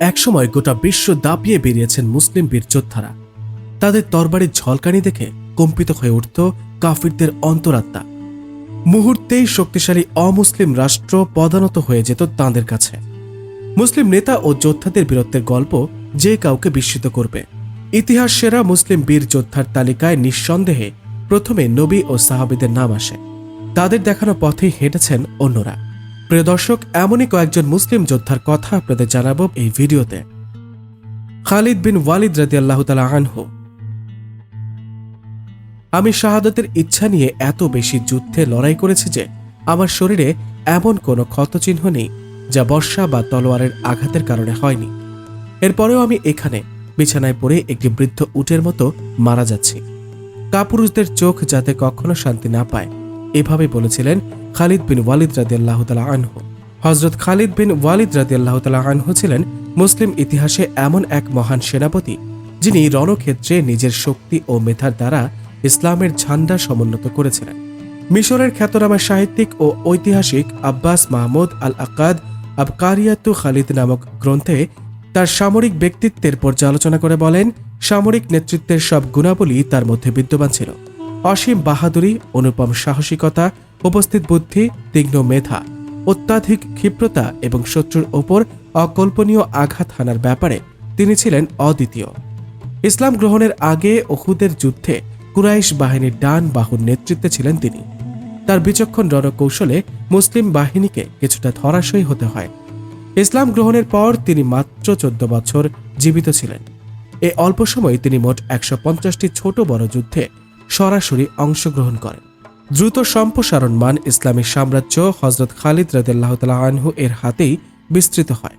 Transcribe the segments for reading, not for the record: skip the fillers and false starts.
একসময় গোটা বিশ্ব দাপিয়ে বেরিয়েছেন মুসলিম বীর যোদ্ধারা। তাদের তরবারির ঝলকানি দেখে কম্পিত হয়ে উঠত কাফিরদের অন্তরাত্মা। মুহূর্তেই শক্তিশালী অমুসলিম রাষ্ট্র পদানত হয়ে যেত তাঁদের কাছে। মুসলিম নেতা ও যোদ্ধাদের বীরত্বের গল্প যে কাউকে বিস্মিত করবে। ইতিহাস সেরা মুসলিম বীর যোদ্ধার তালিকায় নিঃসন্দেহে প্রথমে নবী ও সাহাবীদের নাম আসে। তাদের দেখানো পথেই হেঁটেছেন অন্যরা। প্রিয় দর্শক, এমনই কয়েকজন মুসলিম যোদ্ধার কথা আপনাদের জানাবো এই ভিডিওতে। খালিদ বিন ওয়ালিদ রাদিয়াল্লাহু তাআলা আনহু। আমি শাহাদাতের ইচ্ছা নিয়ে এত বেশি যুদ্ধে লড়াই করেছি যে আমার শরীরে এমন কোনো ক্ষতচিহ্ন নেই যা বর্ষা বা তলোয়ারের আঘাতের কারণে হয়নি। এরপরেও আমি এখানে বিছানায় পড়ে একটি বৃদ্ধ উটের মতো মারা যাচ্ছি। কাপুরুষদের চোখ যাতে কখনো শান্তি না পায়, এভাবে বলেছিলেন খালিদ বিন ওয়ালিদ রাদিয়াল্লাহু তাআলা আনহু। হযরত খালিদ বিন ওয়ালিদ রাদিয়াল্লাহু তাআলা আনহু ছিলেন মুসলিম ইতিহাসে এমন এক মহান সেনাপতি যিনি রণক্ষেত্রে নিজের শক্তি ও মেধার দ্বারা ইসলামের ঝান্ডা সমুন্নত করেছিলেন। মিশরের খ্যাতনামা সাহিত্যিক ও ঐতিহাসিক আব্বাস মাহমুদ আল আকাদ আবকারিয়াতু খালিদ নামক গ্রন্থে তার সামরিক ব্যক্তিত্বের পর্যালোচনা করে বলেন, সামরিক নেতৃত্বের সব গুণাবলী তার মধ্যে বিদ্যমান ছিল। অসীম বাহাদুরি, অনুপম সাহসিকতা, উপস্থিত বুদ্ধি, তীক্ষ্ণ মেধা, অত্যাধিক ক্ষিপ্রতা এবং শত্রুর ওপর অকল্পনীয় আঘাত হানার ব্যাপারে তিনি ছিলেন অদ্বিতীয়। ইসলাম গ্রহণের আগে উহুদের যুদ্ধে কুরাইশ বাহিনীর ডান বাহুর নেতৃত্বে ছিলেন তিনি। তার বিচক্ষণ রণকৌশলে মুসলিম বাহিনীকে কিছুটা ধরাশয়ী হতে হয়। ইসলাম গ্রহণের পর তিনি মাত্র 14 বছর জীবিত ছিলেন। এই অল্প সময়ে তিনি মোট 150টি ছোট বড় যুদ্ধে সরাসরি অংশগ্রহণ করেন। দ্রুত সম্প্রসারণমান ইসলামী সাম্রাজ্য হযরত খালিদ রাদিয়াল্লাহু তাআলা আনহু এর হাতেই বিস্তৃত হয়।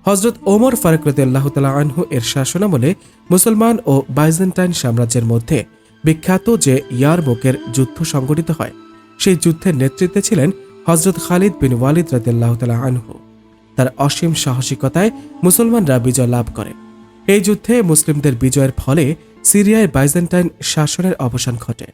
হযরত ওমর ফারুক রাদিয়াল্লাহু তাআলা আনহু এর শাসনামলে মুসলমান ও বাইজেন্টাইন সাম্রাজ্যের মধ্যে বিখ্যাত যে ইয়ারমুকের যুদ্ধ সংঘটিত হয়, সেই যুদ্ধের নেতৃত্বে ছিলেন হযরত খালিদ বিন ওয়ালিদ রাদিয়াল্লাহু তাআলা আনহু। তার অসীম সাহসিকতায় মুসলমানরা বিজয় লাভ করে। এই যুদ্ধে মুসলিমদের বিজয়ের ফলে সিরিয়ায় বাইজেন্টাইন শাসনের অবসান ঘটে।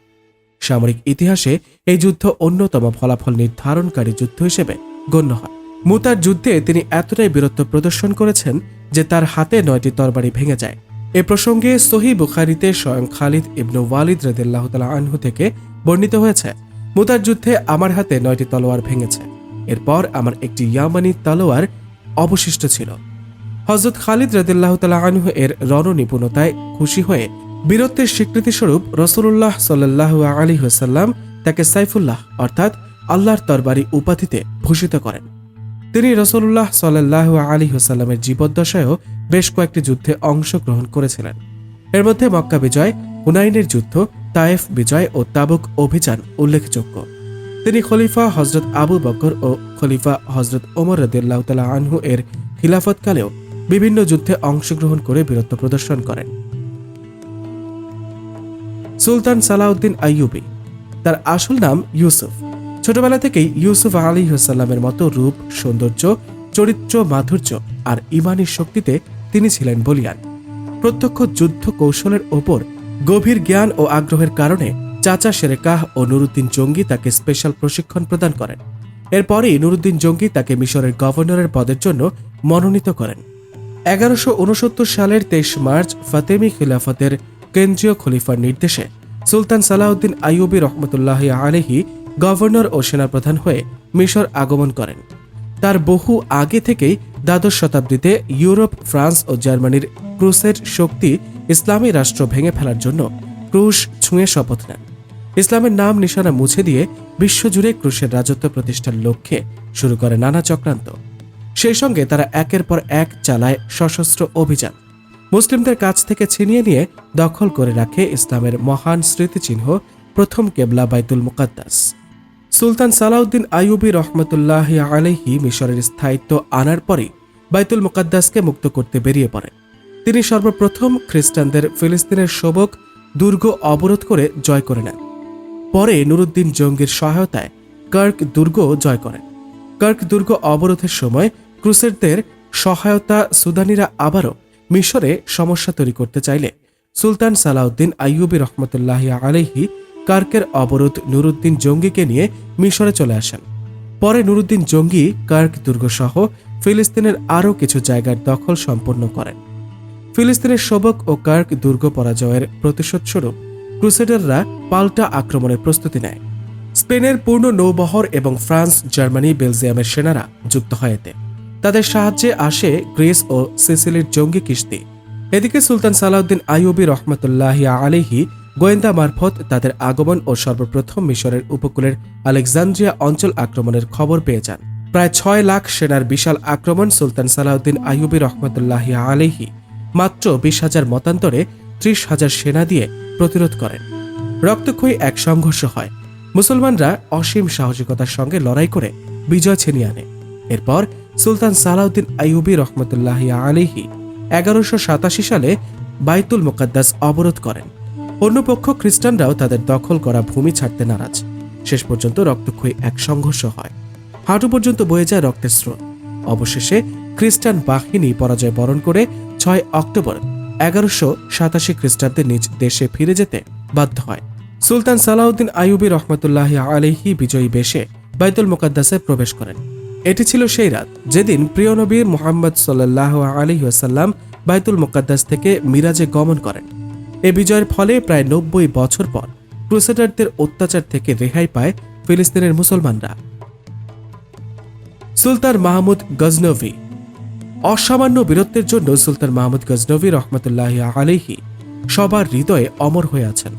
সামরিক ইতিহাসে এই যুদ্ধ অন্যতম ফলাফল নির্ধারণকারী যুদ্ধ হিসেবে গণ্য হয়। মুতার যুদ্ধে তিনি এতটাই বীরত্ব প্রদর্শন করেছেন যে তার হাতে 9টি তরবারি ভেঙে যায়। এ প্রসঙ্গে সহিহ বুখারীতে স্বয়ং খালিদ ইবনে ওয়ালিদ রাদিয়াল্লাহু তাআলা আনহু থেকে বর্ণিত হয়েছে, মুতার যুদ্ধে আমার হাতে 9টি তলোয়ার ভেঙেছে। এরপর আমার একটি ইয়ামানি তলোয়ার অবশিষ্ট ছিল। হযরত খালিদ রাদিয়াল্লাহু তাআলা আনহু এর রণনিপুণতায় খুশি হয়ে বীরত্বের স্বীকৃতিস্বরূপ রাসূলুল্লাহ সাল্লাল্লাহু আলাইহি ওয়াসাল্লাম তাকে সাইফুল্লাহ অর্থাৎ আল্লাহর তরবারি উপাধিতে ভূষিত করেন। তিনি রাসূলুল্লাহ সাল্লাল্লাহু আলাইহি ওয়াসাল্লামের জীবদ্দশায়ও বেশ কয়েকটি যুদ্ধে অংশগ্রহণ করেছিলেন। এর মধ্যে মক্কা বিজয়, হুনাইনের যুদ্ধ, তায়েফ বিজয় ও তাবুক অভিযান উল্লেখযোগ্য। তিনি খলিফা হযরত আবু বকর ও খলিফা হযরত ওমর রাদিয়াল্লাহু তাআলা আনহু এর খিলাফতকালেও বিভিন্ন যুদ্ধে অংশগ্রহণ করে বীরত্ব প্রদর্শন করেন। সুলতান সালাউদ্দিন আইয়ুবী। তার আসল নাম ইউসুফ। ছোটবেলা থেকেই ইউসুফ আলাইহিস সালামের মতো রূপ, সৌন্দর্য, চরিত্র, মাধুর্য আর ঈমানী শক্তিতে তিনি ছিলেন বলীয়ান। প্রত্যক্ষ যুদ্ধ কৌশলের ওপর গভীর জ্ঞান ও আগ্রহের কারণে চাচা শেরেকাহ ও নুরুদ্দিন জঙ্গি তাকে স্পেশাল প্রশিক্ষণ প্রদান করেন। এরপরই নুরুদ্দিন জঙ্গি তাকে মিশরের গভর্নরের পদের জন্য মনোনীত করেন। 1169 সালের 23 মার্চ ফাতেমি খিলাফতের কেন্দ্রীয় খলিফার নির্দেশে সুলতান সালাউদ্দিন আইয়ুবী রহমতুল্লাহি আলাইহি গভর্নর ও সেনাপ্রধান হয়ে মিশর আগমন করেন। তার বহু আগে থেকেই দ্বাদশ শতাব্দীতে ইউরোপ, ফ্রান্স ও জার্মানির ক্রুসেড শক্তি ইসলামী রাষ্ট্র ভেঙে ফেলার জন্য ক্রুশ ছুঁয়ে শপথ নেন। ইসলামের নাম নিশানা মুছে দিয়ে বিশ্বজুড়ে ক্রুশের রাজত্ব প্রতিষ্ঠার লক্ষ্যে শুরু করে নানা চক্রান্ত। সেই সঙ্গে তারা একের পর এক চালায় সশস্ত্র অভিযান। মুসলিমদের কাছ থেকে ছিনিয়ে নিয়ে দখল করে রাখে ইসলামের মহান স্মৃতিচিহ্ন প্রথম কেবলা বাইতুল মুকাদ্দাস। সুলতান সালাউদ্দিন আইয়ুবী রহমতুল্লাহি আলাইহি মিশরের স্থায়িত্ব আনার পরই বাইতুল মুকাদ্দাসকে মুক্ত করতে বেরিয়ে পড়েন। তিনি সর্বপ্রথম খ্রিস্টানদের ফিলিস্তিনের শোবক দুর্গ অবরোধ করে জয় করে নেন। পরে নুরুদ্দিন জঙ্গির সহায়তায় কার্ক দুর্গ জয় করেন। কার্ক দুর্গ অবরোধের সময় ক্রুসেডদের সহায়তা সুদানিরা আবারও মিশরে সমস্যা তৈরি করতে চাইলে সুলতান সালাউদ্দিন আইয়ুবী রহমতুল্লাহি আলাইহি কার্কের অবরোধ নুরুদ্দিন জঙ্গিকে নিয়ে মিশরে চলে আসেন। পরে নুরুদ্দিন জঙ্গি কার্ক দুর্গ সহ ফিলিস্তিনের আরও কিছু জায়গার দখল সম্পন্ন করেন। ফিলিস্তিনের শোবক ও কার্ক দুর্গ পরাজয়ের প্রতিশোধস্বরূপ ক্রুসেডাররা পাল্টা আক্রমণের প্রস্তুতি নেয়। স্পেনের পূর্ণ নৌবহর এবং ফ্রান্স, জার্মানি, বেলজিয়ামের সেনারা যুক্ত হয় এতে। তাদের সাহায্যে আসে গ্রিস ও সিসিলির জঙ্গি কিস্তি। এদিকে সুলতান সালাউদ্দিন আইয়ুবী রহমতুল্লাহি আলাইহি গোয়েন্দা মারফত তাদের আগমন ও সর্বপ্রথম মিশরের উপকূলের আলেকজান্দ্রিয়া অঞ্চল আক্রমণের খবর পেয়ে যান। প্রায় 6 লাখ সেনার বিশাল আক্রমণ সুলতান সালাউদ্দিন আইয়ুবী রহমতুল্লাহি আলাইহি মাত্র 20,000 মতান্তরে 30,000 সেনা দিয়ে প্রতিরোধ করেন। রক্তক্ষয়ী এক সংঘর্ষ হয়। মুসলমানরা অসীম সাহসিকতার সঙ্গে লড়াই করে বিজয় ছিনিয়ে আনে। এরপর সুলতান সালাউদ্দিন আইয়ুবী রহমতুল্লাহি আলাইহি 1187 সালে বাইতুল মুকাদ্দাস অবরোধ করেন। অন্য পক্ষ খ্রিস্টানরাও তাদের দখল করা ভূমি ছাড়তে নারাজ। শেষ পর্যন্ত রক্তক্ষয়ী এক সংঘর্ষ হয়। হাঁটু পর্যন্ত বয়ে যায় রক্তের স্রোত। অবশেষে খ্রিস্টান বাহিনী পরাজয় বরণ করে 6 অক্টোবর 1187 খ্রিস্টাব্দে নিজ দেশে ফিরে যেতে বাধ্য হয়। সুলতান সালাউদ্দিন আইয়ুবী রহমতুল্লাহি আলাইহি বিজয়ী বেশে বাইতুল মুকাদ্দাসে প্রবেশ করেন। এটি ছিল সেই রাত যেদিন প্রিয় নবী মুহাম্মদ সাল্লাল্লাহু আলাইহি ওয়াসাল্লাম বাইতুল মুকাদ্দাস থেকে মিরাজে গমন করেন। এ বিজয়ের ফলে প্রায় 90 বছর পর ক্রুসেডারদের অত্যাচার থেকে রেহাই পায় ফিলিস্তিনের মুসলমানরা। সুলতান মাহমুদ গজনভি। অসামান্য বীরত্বের জন্য সুলতান মাহমুদ গজনভি রহমতুল্লাহি আলাইহি সবার হৃদয়ে অমর হয়ে আছেন।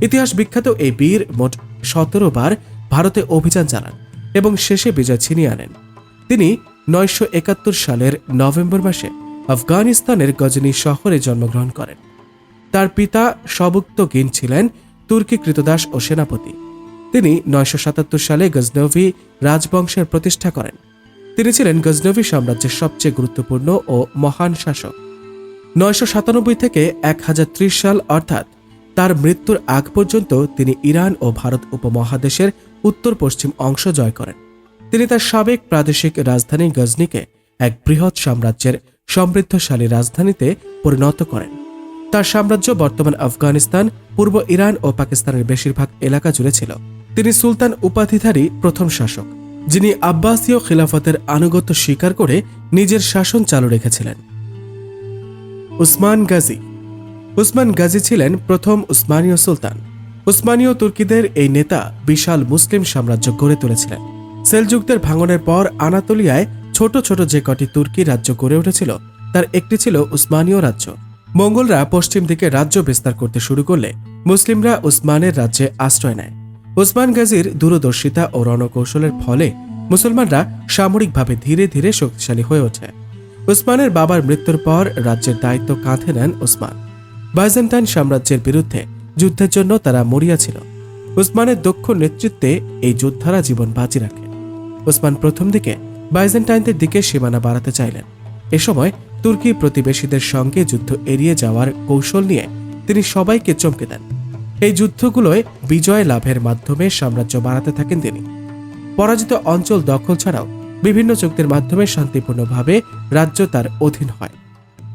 ইতিহাস বিখ্যাত এই বীর মোট 17 বার ভারতে অভিযান চালান এবং শেষে বিজয় ছিনিয়ে আনেন। তিনি 971 সালের নভেম্বর মাসে আফগানিস্তানের গজনি শহরে জন্মগ্রহণ করেন। তার পিতা সবুক্তগিন ছিলেন তুর্কি কৃতদাস ও সেনাপতি। তিনি 977 সালে গজনভি রাজবংশের প্রতিষ্ঠা করেন। তিনি ছিলেন গজনভি সাম্রাজ্যের সবচেয়ে গুরুত্বপূর্ণ ও মহান শাসক। 997 থেকে 1030 সাল অর্থাৎ তার মৃত্যুর আগ পর্যন্ত তিনি ইরান ও ভারত উপমহাদেশের উত্তর পশ্চিম অংশ জয় করেন। তিনি তার সাবেক প্রাদেশিক রাজধানী গজনিকে এক বৃহৎ সাম্রাজ্যের সমৃদ্ধশালী রাজধানীতে পরিণত করেন। তার সাম্রাজ্য বর্তমান আফগানিস্তান, পূর্ব ইরান ও পাকিস্তানের বেশিরভাগ এলাকা জুড়ে ছিল। তিনি সুলতান উপাধিধারী প্রথম শাসক, যিনি আব্বাসীয় খিলাফতের আনুগত্য স্বীকার করে নিজের শাসন চালু রেখেছিলেন। উসমান গাজী। উসমান গাজী ছিলেন প্রথম উসমানীয় সুলতান। উসমানীয় তুর্কিদের এই নেতা বিশাল মুসলিম সাম্রাজ্য গড়ে তুলেছিলেন। সেলজুকদের ভাঙনের পর আনাতোলিয়ায় ছোট ছোট যে কটি তুর্কি রাজ্য গড়ে উঠেছিল তার একটি ছিল উসমানীয় রাজ্য। মঙ্গলরা পশ্চিম দিকে রাজ্য বিস্তার করতে শুরু করলে মুসলিমরা উসমানের রাজ্যে আশ্রয় নেয়। উসমান গাজীর দূরদর্শিতা ও রণকৌশলের ফলে মুসলমানরা সামরিকভাবে ধীরে ধীরে শক্তিশালী হয়ে ওঠে। উসমানের বাবার মৃত্যুর পর রাজ্যের দায়িত্ব কাঁধে নেন উসমান। বাইজেন্টাইন সাম্রাজ্যের বিরুদ্ধে যুদ্ধের জন্য তারা মরিয়া ছিল। উসমানের দক্ষ নেতৃত্বে এই যোদ্ধারা জীবন বাজি রাখে। উসমান প্রথম দিকে বাইজেন্টাইনদের দিকে সীমানা বাড়াতে চাইলেন। এ সময় তুর্কি প্রতিবেশীদের সঙ্গে যুদ্ধ এড়িয়ে যাওয়ার কৌশল নিয়ে তিনি সবাইকে চমকে দেন। এই যুদ্ধগুলোয় বিজয় লাভের মাধ্যমে সাম্রাজ্য বাড়াতে থাকেন তিনি। পরাজিত অঞ্চল দখল ছাড়াও বিভিন্ন চুক্তির মাধ্যমে শান্তিপূর্ণভাবে রাজ্য তার অধীন হয়।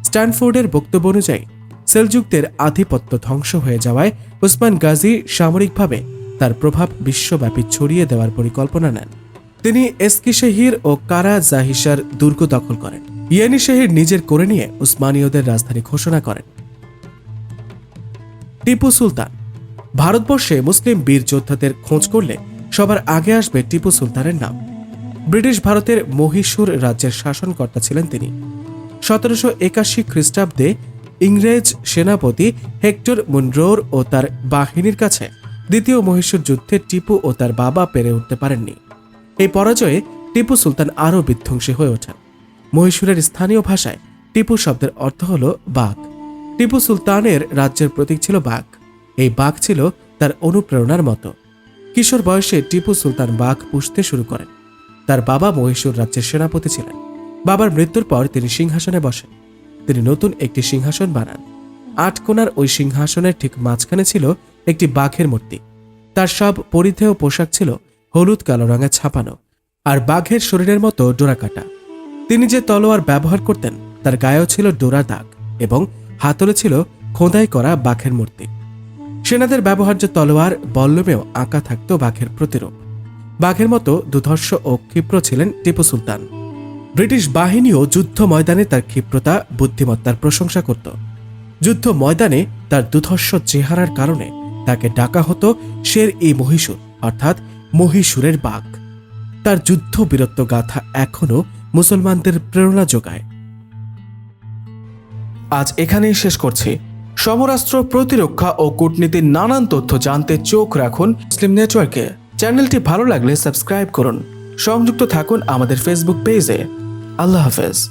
স্ট্যানফোর্ডের বক্তব্য অনুযায়ী সেলজুকদের আধিপত্য ধ্বংস হয়ে যাওয়ায় উসমান গাজী সামরিকভাবে তার প্রভাব বিশ্বব্যাপী ছড়িয়ে দেওয়ার পরিকল্পনা নেন। তিনি এস্কিশেহির ও কারা জাহিসার দুর্গ দখল করেন। ইয়ানিশেহির নিজের করে নিয়ে উসমানীয়দের রাজধানী ঘোষণা করেন। টিপু সুলতান। ভারতবর্ষে মুসলিম বীর যোদ্ধাদের খোঁজ করলে সবার আগে আসবে টিপু সুলতানের নাম। ব্রিটিশ ভারতের মহীশূর রাজ্যের শাসনকর্তা ছিলেন তিনি। 1781 খ্রিস্টাব্দে ইংরেজ সেনাপতি হেক্টর মুনরোর ও তার বাহিনীর কাছে দ্বিতীয় মহীশূর যুদ্ধে টিপু ও তার বাবা পেরে উঠতে পারেননি। এই পরাজয়ে টিপু সুলতান আরও বিধ্বংসী হয়ে ওঠেন। মহীশূরের স্থানীয় ভাষায় টিপু শব্দের অর্থ হল বাঘ। টিপু সুলতানের রাজ্যের প্রতীক ছিল বাঘ। এই বাঘ ছিল তার অনুপ্রেরণার মতো। কিশোর বয়সে টিপু সুলতান বাঘ পুষতে শুরু করেন। তার বাবা মহীশূর রাজ্যের সেনাপতি ছিলেন। বাবার মৃত্যুর পর তিনি সিংহাসনে বসেন। তিনি নতুন একটি সিংহাসন বানান। 8 কোণার ওই সিংহাসনের ঠিক মাঝখানে ছিল একটি বাঘের মূর্তি। তার সব পরিধেয় পোশাক ছিল হলুদ কালো রঙে ছাপানো আর বাঘের শরীরের মতো ডোরা কাটা। তিনি যে তলোয়ার ব্যবহার করতেন তার গায়েও ছিল ডোরা দাগ এবং হাতলে ছিল খোদাই করা বাঘের মূর্তি। সেনাদের ব্যবহার্য তলোয়ার বল্লমেও আঁকা থাকত বাঘের প্রতিরূপ। বাঘের মতো দুধর্ষ ও ক্ষিপ্র ছিলেন টিপু সুলতান। ব্রিটিশ বাহিনীও যুদ্ধ ময়দানে তার ক্ষিপ্রতা বুদ্ধিমত্তার প্রশংসা করত। যুদ্ধ ময়দানে তার দুধর্ষ চেহারার কারণে তাকে ডাকা হতো শের-ই মহীশূর অর্থাৎ মহীশূরের বাঘ। তার যুদ্ধ বীরত্ব গাথা এখনও মুসলমানদের প্রেরণা যোগায়। আজ এখানেই শেষ করছি। সমরাস্ত্র, প্রতিরক্ষা ও কূটনীতির নানান তথ্য জানতে চোখ রাখুন মুসলিম নেটওয়ার্কে। চ্যানেলটি ভালো লাগলে সাবস্ক্রাইব করুন। সংযুক্ত থাকুন আমাদের ফেসবুক পেজে। আল্লাহ হাফেজ।